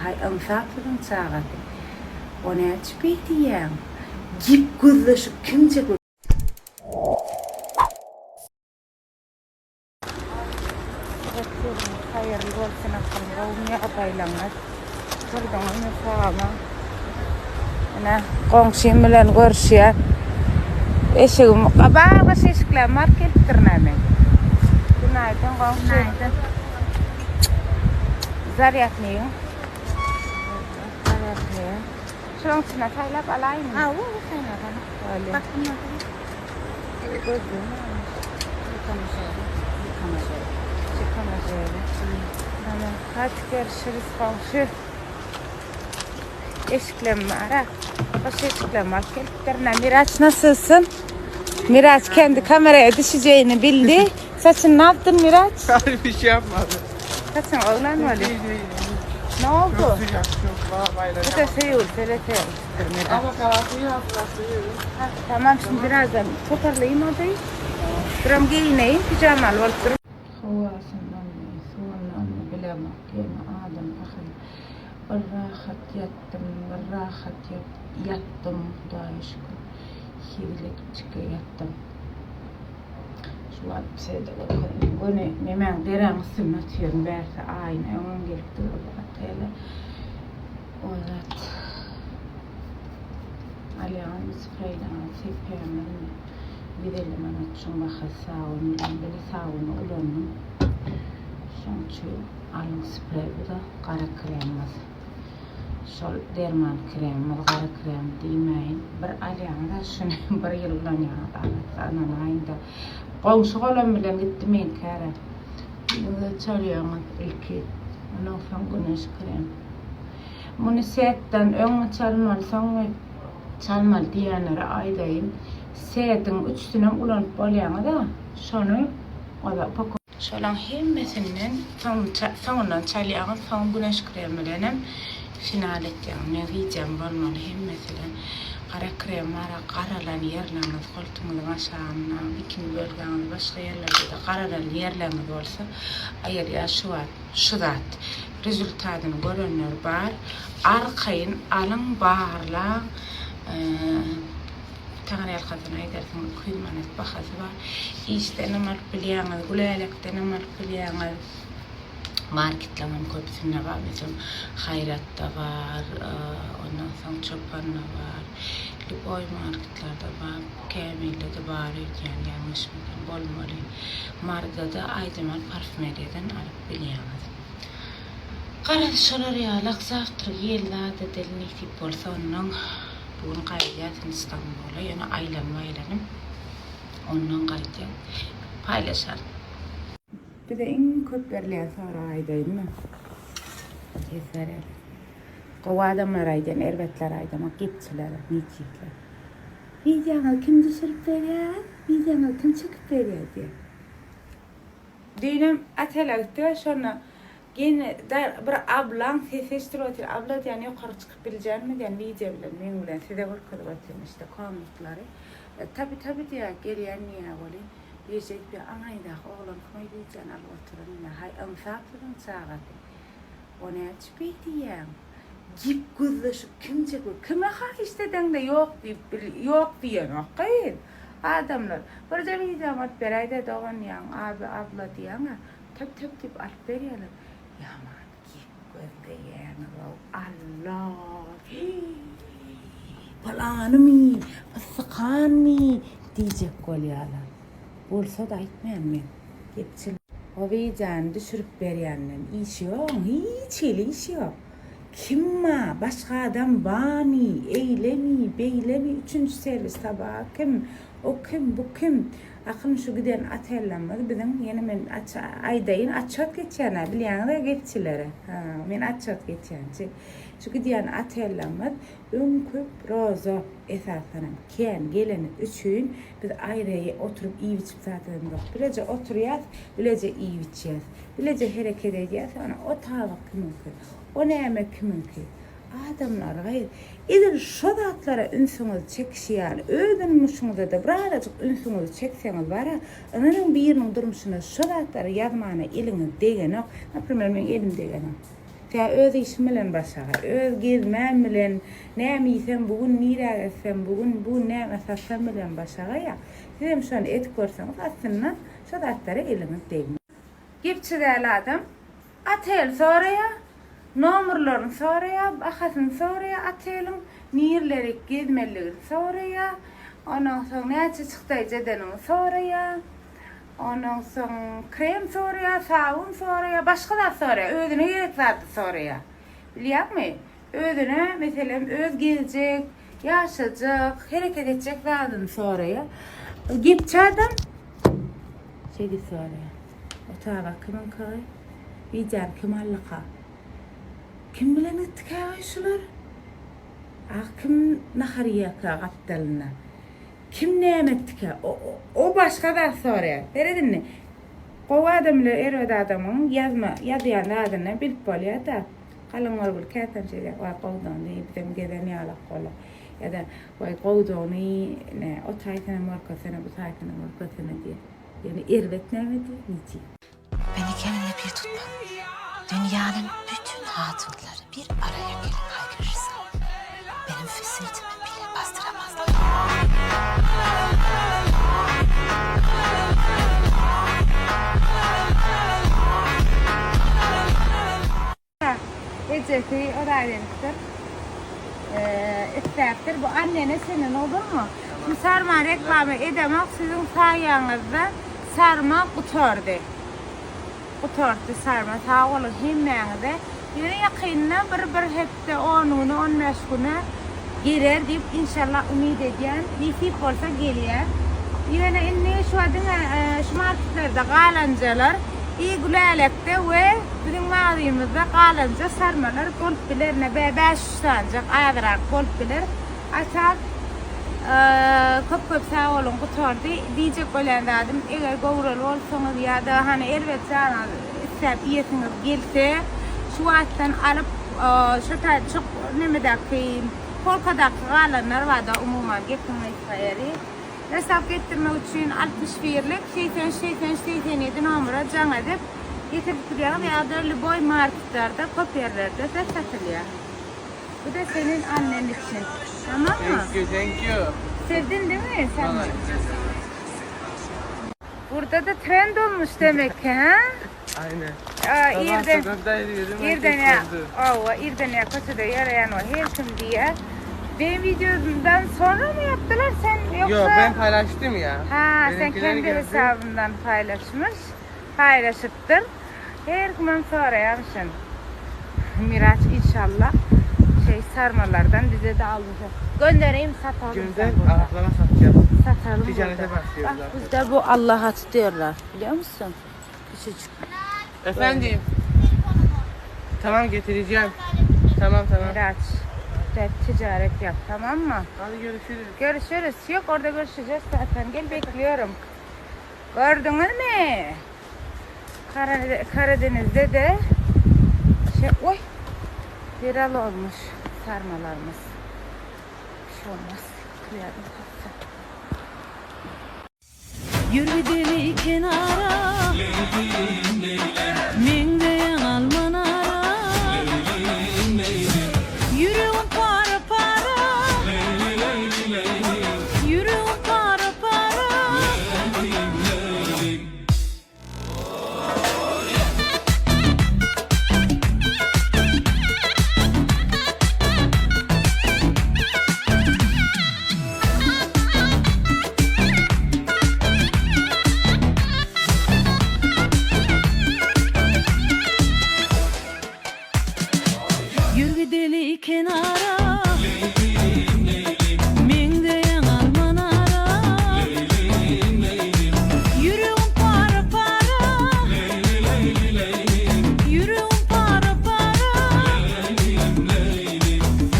hay anfaklıdan çağatı. Ona çıpıydı ya. Gip gözleşip kimce gör. Hayırlı olsun akıllı olmaya baylanlar. Buradan onu sağama. Ana komşum bilen görüşüyor. Eşim kabağa şişkler markettirne men. Günaydın komşum. Günaydın. Zaryat neyim? Zaryat neyim? Şunun içine saylap alayım mı? Ha, o sayla bana. Öyle. Bak bunlar da. Gözüm. Çıkamaz öyle. Tamam. Hadi görüşürüz komşu. Eşiklem var ha. Baş eşiklem var. Kelpiklerine Miraç nasılsın? Miraç kendi kameraya düşeceğini bildi. Saçını ne yaptın Miraç? Hayır bir şey yapmadım. Saçın oğlan mı öyle? İyi. Ne oldu? Çok sıcak, çok bağlayla. Bu da şey olur, TRT Miraç. Ama kahvaltıyı yaptılar, Ha, tamam şimdi birazdan toparlayayım odayı. Duram giyineyim, pijamalı olup durum. Havasından mı, soğandan mı bilemem. Yeme adam bakın. Rahat yattım, rahat yattım. Daha şükür. Hivlik çıkı yattım. Şu an şeyde bakın. Bu ne, hemen deren sınıtıyorum. Berse aynı, onun gelip durup atayla. Evet. Ali'nin spreyden sepeyemem. Videlim anatçım bakı sağını, beni sağını ulanım. Çünkü alın sprey bu da kara kremimiz. Şol derman kremi, kara krem demeyin. Bir Ali'nin da şunu bir yıl ulanıyor. Ananayında. Komşu olan bilen gittim en kere. Bunu çalıyorum ilki. Ondan sonra güneş krem. Bunu setten ön çalmal diyenlere aydayım. Setin üstüne ulanıp olayana da şunu o da pakı. Şolan hemmesinden sonundan çalıyorum. Son güneş kremilerim. Final edeceğim. Ne diyeceğim olmalı hemmesinden. Kara krem var, karalan yerleriniz koltuğunuzun aşağına, bikini bölgeniz başka yerlerde de karalan yerleriniz olsa eğer ya şu zat rezultatını görenler var. Arkayın alın bağırla Tanrı kadına edersin kıymanız bakası var. İşte nemal biliyanız, güleylekte nemal biliyanız. Marketlerin köpüsünde var bizim Hayrat'ta var, ondan sonra Çopan'da var, Liboy marketlerde var, Kamil'de de var, yani yanlış mı bolmalı. Markada Aydemal parfümeriyadan alıp biliyoruz. Kardeşler ya, laksaftır yellerde delini tip olsa onun bugün kaydiyatın İstanbul'a, yani aylanım, onun kaydiyat paylaşalım. Bir de en köp verilen sonra aydayım mı? Keserer. O adamlar aydan, erbetler aydan, gitçiler, niçikler. Video'na kim düşürüp veriyor? Video'na kim çıkıp veriyor diye. Düğünüm atelekte sonra gene bir ablan sesleştir otur. Abla yani yukarı çıkıp bileceğim mi? Yani video bilen, men bilen size korkudu batırım işte komutları. Tabi diye geriye niye böyle? Diyecek bir anayda oğlan koy diyeceğin al oturun. Hay anfaklıdan çağatı. Ona çıpıydı ya. Gip gözleşip kimce gör. Kime ha isteden de yok diyen okuyun. Adamlar. Burada bir damat berayda doğan yan abi abla diyen ha. Tep tip alıp veriyorlar. Yaman gip gözde yani. Allah. Falanı mı? Sıkan mı? Diyecek kolyalar. Olsa da etmeyem men. Gepçil. O vicdanı düşürüp veriyenlerin işi yok. Hiç iş yok. Kim ma? Başka adam bani, eylemi, beylemi, 3. servis tabağı kim? O kim, bu kim? Akın şu giden atellenmedi. Bizim yine men aydayın açat geçene. Bilyanı da geççilere. Men açat geçene. Şu giden atellenmedi. Ön köp rozo esasen geleni üçün biz ayrıya oturup iyi biçip zaten yok. Bilece oturuyoruz, bilece iyi biçeceğiz. Bilece hareket edeceğiz. O tavuk kimin ki? O ne yemek kimin ki? Adamlar hayır. İdir şu dağıtlara ünsünüzü çekişiyen, öğrenmişsiniz de birazcık ünsünüzü çekseniz var ya, birinin durmuşuna şu dağıtlara yazmağına elini degen yok. Например, ben elim degen yok. Ta öz işim bilen başaga, öz gezmem bilen, näme ýesem bugün nirä gelsem, bugün bu näme satsam bilen başaga ya. Hem şonu et görseňiz aslında şu datlary eliniz değme. Gepçidäli adam atel soraya, nomurlaryny soraya, bahasyny soraya atelyň, nirleri gezmeliligini soraya, ondan soň näçe çykdy jedenini soraya. Ondan soň krem soraya, sabun soraya, başga da soraya, özüne gerek zatdy soraya. Bilýärmi? Özüne meselem öz gelecek, yaşajak, hereket edecek zadyny soraya. Gepçi adam şeýdi soraya. Otağa kimin kay? Bijan kim allaka? Kim bilen etdikä şular? Kim nahariýaka gapdalyna? Kim näme etdikä? O başga da soraya. Beredinni. Gowa adamlar erwet adamyň ýazýan adyny bilip bolýar da. Galanlar bul kätençe wa gowdany bizim geden ýalak bolar. Ya da way gowdany ne o taýtana markasyna bu taýtana markasyna diýer. Yani erwet näme diýer? Beni kendine bir tutma. Dünyanın bütün hatunları bir araya gelip haykırırsa benim füsürtümü bile bastıramazlar. Eceti o da ayrılıktır. İsteptir. Bu annene senin olur mu? Bu sarma reklamı edemek sizin sayenizde sarma kutordu. Kutordu sarma sağ olun himmeğinde. Yine yakınına bir hepsi 10'unu 15 güne girer deyip inşallah ümit ediyen. Nasip olsa geliyor. Yine inni şu adına şu marketlerde galancalar iyi gülalekte ve bizim mağazamızda galanca sarmalar golflerine 500 sancak aydırak golfler açar köp sağ olun kutordu diyecek olan adım eğer gowral olsanız ya da hani elbet sana istep iyesiniz gelse şu attan alıp şu çok nemedeki polkadaki galanlar var da umuman getirmeyi sayarı. Hesap getirmek için 61'lik 87 numara can edip getirtiliyor veya dörlü boy marketlerde, kopyerlerde de satılıyor. Bu da senin annen için. Tamam mı? Thank you. Sevdin değil mi sen? Burada da trend olmuş demek ki ha? Aynen. İrdene kötüde yarayan o her kim diye. Benim videomdan sonra mı yaptılar sen yoksa? Yok ben paylaştım ya. Ha sen Benimkiler kendi geldi. hesabından paylaşıptır. Her gün sonra yapmışsın. Miraç inşallah sarmalardan bize de alacak. Göndereyim satalım. Gönder ağızlara satacağım. Satalım Ticarete burada. başlıyorlar. Bak bizde bu Allah'a tutuyorlar. Biliyor musun? Küçücük. Efendim. Tamam getireceğim. Tamam. Miraç. Ticaret yap tamam mı? Hadi görüşürüz. Görüşürüz. Yok orada görüşeceğiz zaten. Gel bekliyorum. Gördünüz mü? Karadeniz'de de viral olmuş sarmalarımız. Bir şey olmaz. Kıyarım kalsın. Yürü deli kenara, mengdeyen almanara. Yürüyün para para, yürüyün para para. Yürü deli kenara, mengdeyen almanara. Yürüyün para para, yürüyün para para.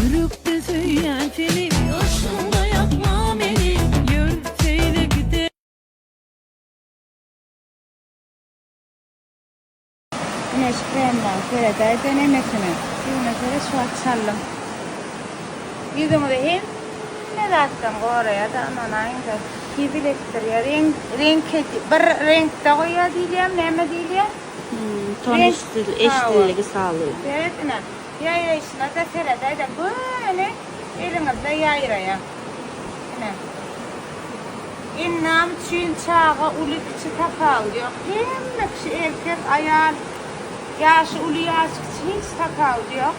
Yürüp de söyleyen seni, aşkınla yakma beni. Yürüseyle gider. Güneş kremden şöyle de denemesine. Yüzüne şöyle şu açalım. Yüzümü de hem ne zaten oraya da ananayın da kibilektir ya. Renk bir renkte koya diyeceğim, neme diyeceğim. Ton eşitliği sağlıyor. Evet, inan. Yayışına da serede böyle elinizde yayraya. İnan. İnnam çün çağa ulu küçü takal diyor. Hem kişi erkek ayal yaşı ulu yaşı küçü hiç takal diyor.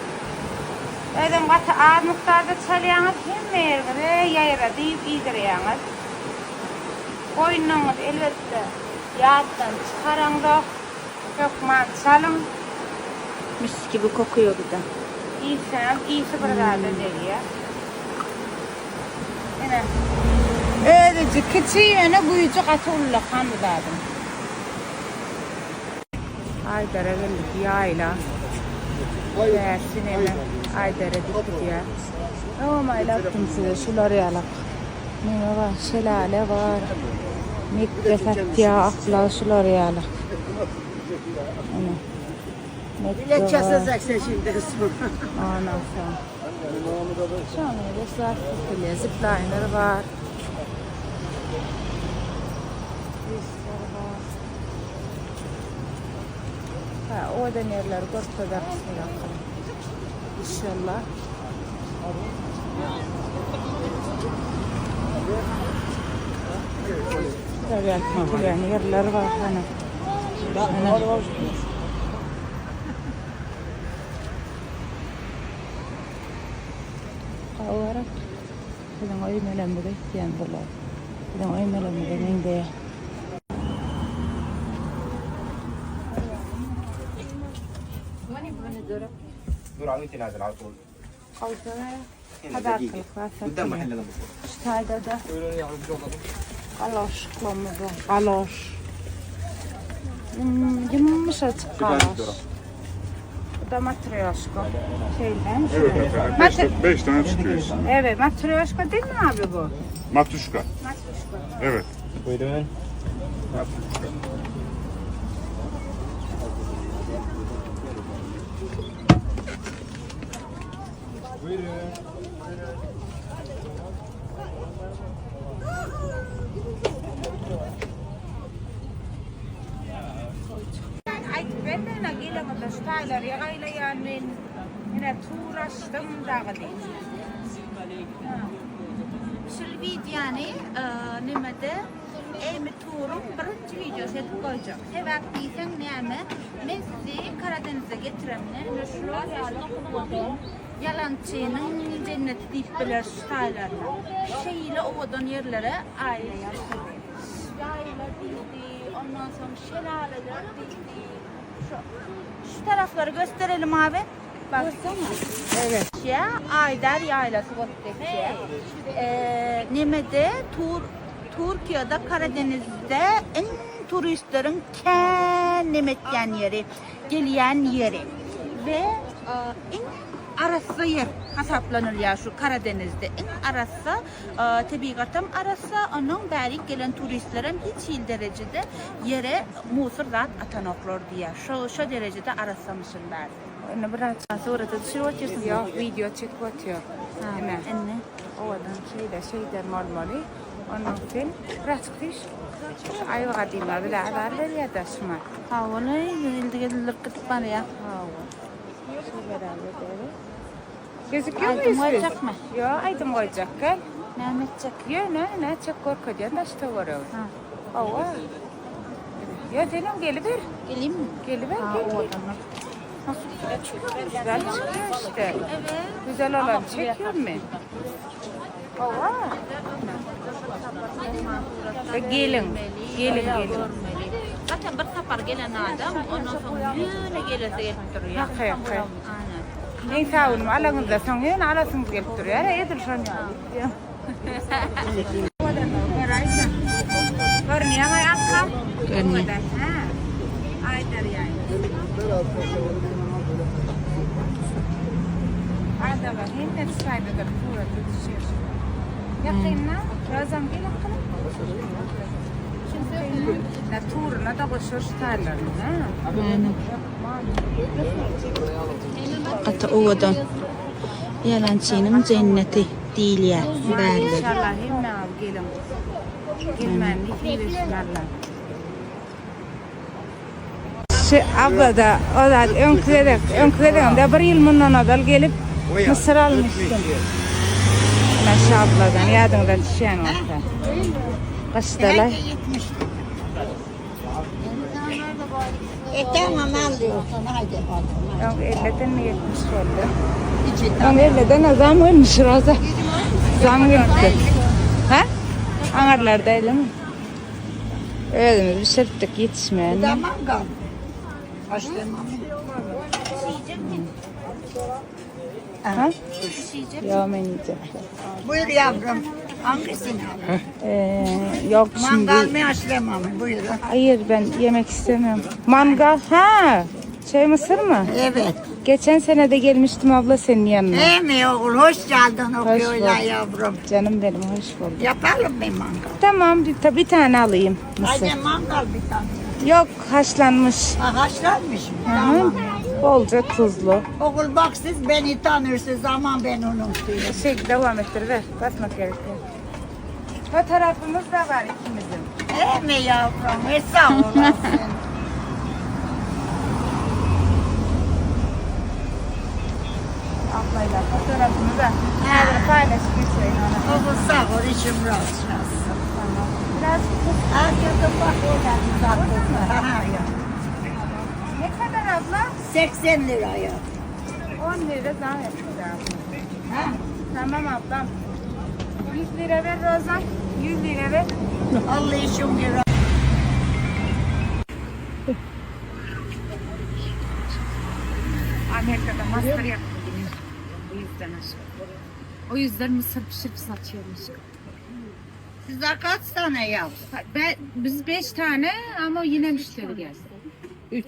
Dedim katı ağır miktarda çalyanız hem mergire yayra deyip iyidireyiniz. Koyununuz elbette yağdan çıkarın da kökman çalın. Mis gibi kokuyor bir de. İyisi buralarda deliyor. Yine. Öylece küçüğü yöne buyucu katı ulla kandı dadım. Aydar'a geldik yayla. Versin hemen. Aydar'a diktik ya. Ama yaptım size şuları yalak. Ne var? Şelale var. Mekke Fatya akla şuları yalak. Ne keseceksin şimdi kısmı? Ondan sonra. Şu an öyle saat tutuluyor. Zipliner var. Ha, o da yerler ortada kısmı bakalım. İnşallah. Tabii tutulayan yerler var. Olarak bilang oy melam bagay tiyan pala bilang oy melam bagay ng daya دور عاوي تنازل على طول قوتنا هذا الخلاصة قدام محل انا بقول هذا ده قلاش قلمه قلاش يمش قلاش da matryoşka şeyden Evet, 5 tane çıkıyor. evet matryoşka değil mi abi bu? Matuşka. Matryoşka. Evet. Buyurun. Ay ben de ne gelen o staylar ya gayla yani yine tuğraştım dağı değil. Şu videoni nimada Emi Tuğrul birinci videosu etip koyacağım. Sebep değilsen neyme? Ben sizi Karadeniz'e getiremine. Yalancının cenneti deyip bilir staylarla. Şeyle ovadan yerlere aile yaşadı. Yayla değildi, ondan sonra şelaleler değildi. Şu tarafları gösterelim abi. Bak. Evet. Ya Aydar yaylası Bottekçe. Nemede Türkiye'de Karadeniz'de en turistlerin nemetyen yeri, gelen yeri ve en arası yer hesaplanır ya şu Karadeniz'de en arası tabiatım arası onun beri gelen turistlerin hiç il derecede yere musur rahat atanoklar diye şu derecede arasamışım ben. Onu biraz Sonra da düşürüp atıyorsun. ya video çekip atıyor. Hemen. Enne. Ovadan şeyden normali. Onun için biraz kış. Ay kadima bile adarlar ya da şuma. Havana ilde gelir kıtıp bana ya. Hava. Şu beraber böyle. Gözüküyor Aydın muyuz biz? koyacak mı? Yok aydın koyacak gel. Ne anlatacak? Yok ne çok korkuyor da işte var o. Ha. Ova. Ya canım geliver. Geleyim mi? Geliver Ha, gel. oradan. Nasıl güzel çıkıyor işte. Evet. Güzel olan çekiyor mu? Ova. Gelin. Zaten bir sefer gelen adam ondan sonra yine gelirse getiriyor. Hakikaten. Aynen. En sağın alağınızda sonra alasınız gelip duruyor. Yedir şu an. Görünüyor mu akşam? Görünüyor. Aydır yani. Ayda var. Hem de saydıdır. Pura tutuşuyor. Yakınna. Razam gel akıllı. Na turna da koşuyor starlar. Aynen. Hatta ovadan. Yalancının cenneti değil ya. Belli. İnşallah hem ne al gelin. Gelmenlik iyi veşlerler. abla da o da önküden de bir yıl bundan adal gelip Mısır almıştım. Naş abladan yadında düşen olsa. Kaçtalar? Tamam alıyorsun hadi. Yok 50'den 70 oldu. Yok 50'den adam ölmüş Roza. Zam geldi. Ha? Angarlardaydı mı? Öldüğümüz bir sırttık yetişmeyen. Tamam kal. Haşlamam. Ha? Yok ben yiyeceğim. Buyur yavrum. Hangisini al? Yok şimdi. Mangal mı haşlamam mı? Buyurun. Hayır ben yemek istemiyorum. Mangal. Ha. Mısır mı? Evet. Geçen sene de gelmiştim abla senin yanına. He mi oğul? Hoş geldin Hoş okuyorlar bulduk. yavrum. Canım benim hoş bulduk. Yapalım bir mangal. Tamam bir tane alayım mısır. Hadi mangal bir tane. Yok haşlanmış. Ha, haşlanmış mı? Hı hı. Tamam. Bolca tuzlu. Oğul bak siz beni tanırsınız ama ben unutuyorum. Devam ettir ver. Basmak gerekiyor. Fotoğrafımız da var ikimizin. He mi yavrum? Sağ olasın. Ablayla fotoğrafımı da nerede paylaşıp geçelim ona. Oğul sağ ol, içim rahat olsun. Tamam. Biraz Herkese bak oradan uzak. Ha ya. ne kadar abla? 80 liraya. 10 lira daha yapacağım. Ha? Tamam ablam. 100 lira ver Rozan. 100 lira ver. Allah işim lira. Amerika'da master yaptım. O yüzden aşkım. O yüzden mısır pişirip satıyormuş. Size kaç tane yavrum? Biz 5 tane ama yine müşteri geldi. 3.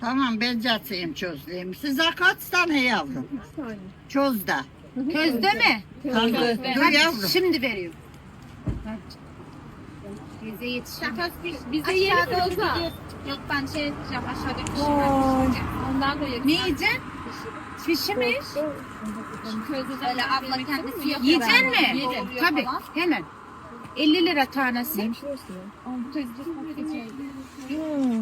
Tamam ben catayım çözleyeyim. Size kaç tane yavrum? Çözde. Közde mi? Dur yavrum. Şimdi veriyorum. Bize yetişen. Bize yeni olsa. Yok ben şey yapacağım aşağıda bir şey var. Ondan koyuyorum. Ne yiyeceksin? Pişmiş. Közde öyle abla kendisi yapıyor. Yiyeceksin mi? Yedim. Tabii hemen. 50 lira tanesi.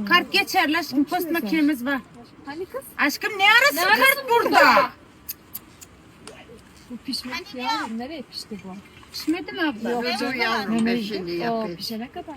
Kart geçer aşkım. Post makinemiz var. Hani kız? Aşkım ne arası kart burada? Bu pişmek ya. Nereye pişti bu? Pişmedi mi abla? Dur yavrum ben şimdi O yapayım. pişene kadar.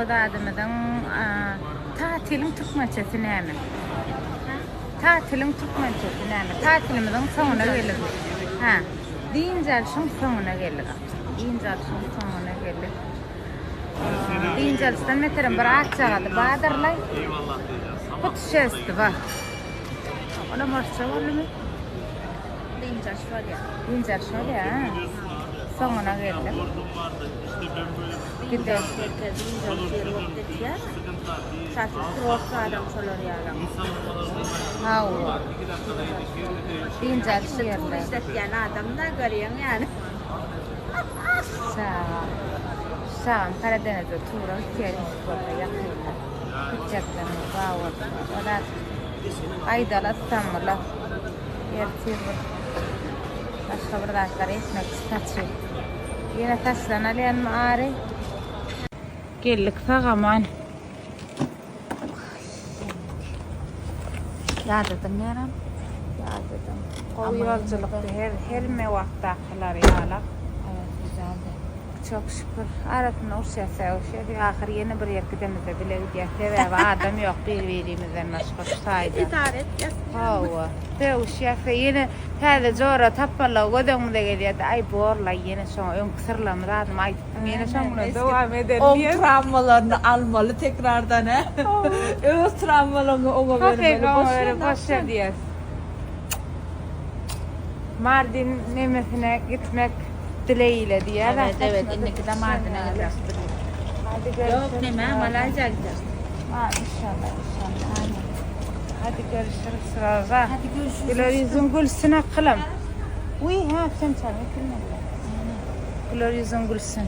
O da adımdan tatilin tutmaçası ne mi? Tatilin tutmaçası ne mi? Tatilimizin sonuna gelir. Ha. Deyince şun sonuna gelir. Deyince şun sonuna gelir. Deyince şun meterim bir akçağı bağdırlay. Kutuşesti var. Ona marşa var mı? Deyince şöyle. Deyince şöyle ha. Sonuna gelir. Gidelim. Satu terus ada solor yalang. Ha. Deyince yerler. İsteyen adam da görüyor yani. Sağ Karadeniz'de Turan Kerim Spor'da yakında. Küçükten bağır. O da Aydalat Samırla. Yertir. Başka bir dağlar etmek istatçı. Yine taşlanalayan mağarı. Geldik sağaman. Yağdırdın ne yaram? dedim. O yolculukta her mevakta akılar yağlak. Evet, güzeldi. Çok şükür. Aratın uşasa ahir yeni bir yer gidemizde bile gidiyor. Ve adam yok birbirimizden başka saydı. İdare et. Yaz. Hava. Ve uşasa yine hadi zora tapala godum da geliyor. Ay borla yine son ön kısırlam rahatım. Ay yine son bunu devam edelim diye. travmalarını almalı tekrardan he. Öz travmalarını ona vermeli. Boş ver diye. Mardin nemesine gitmek dileğiyle diye. Evet, inneki de Mardin'e gideceğiz. Hadi Yok görüşürüz. neme, Malaysia gideceğiz. Ha, inşallah. Aynen. Hadi görüşürüz sırada. Hadi görüşürüz. Güler yüzün gülsün akılım. Uy ha sen çabuk. Güler yüzün gülsün.